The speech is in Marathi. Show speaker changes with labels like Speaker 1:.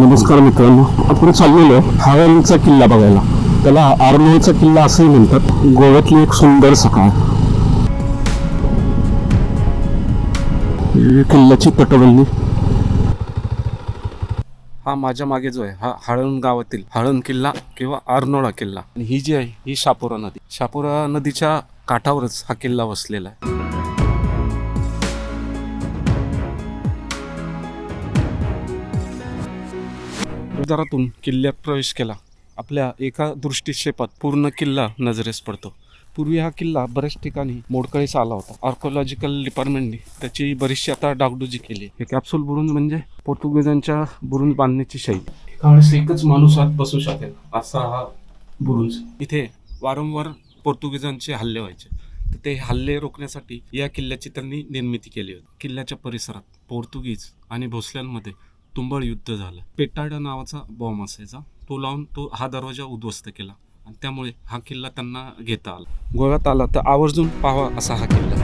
Speaker 1: नमस्कार मित्रांनो, आपण चाललेलो हाळणचा किल्ला बघायला. त्याला आरमोरचा किल्ला असंही म्हणतात. गोव्यातली एक सुंदर सकाळ. किल्ल्याची तटबंदी.
Speaker 2: हा माझ्या मागे जो आहे हा हाळण गावातील हाळण किल्ला किंवा आरनोळा किल्ला. आणि ही जी आहे ही शापोरा नदी. शापोरा नदीच्या काठावरच हा किल्ला वसलेला आहे. दारातून किल्ल्यात प्रवेश केला, आपल्या एका दृष्टिक्षेपात पूर्ण किल्ला नजरेस पडतो. पूर्वी हा किल्ला बऱ्याच ठिकाणी मोडकळीस आला होता. आर्कोलॉजिकल डिपार्टमेंटने त्याची बरीचशी आता डागडुजी केली. हे कॅप्सूल बुरुज म्हणजे पोर्तुगीजांच्या बुरुज बांधण्याची शैली. त्यावेळेस एकच माणूस आत बसू शकेल असा हा बुरुज. इथे वारंवार पोर्तुगीजांचे हल्ले व्हायचे, तर ते हल्ले रोखण्यासाठी या किल्ल्याची त्यांनी निर्मिती केली होती. किल्ल्याच्या परिसरात पोर्तुगीज आणि भोसल्यांमध्ये तुंबळ युद्ध झालं. पेटाडा नावाचा बॉम्ब असायचा, तो लावून हा दरवाजा उद्ध्वस्त केला आणि त्यामुळे हा किल्ला त्यांना घेता आला. गोव्यात आला तर आवर्जून पाहावा असा हा किल्ला.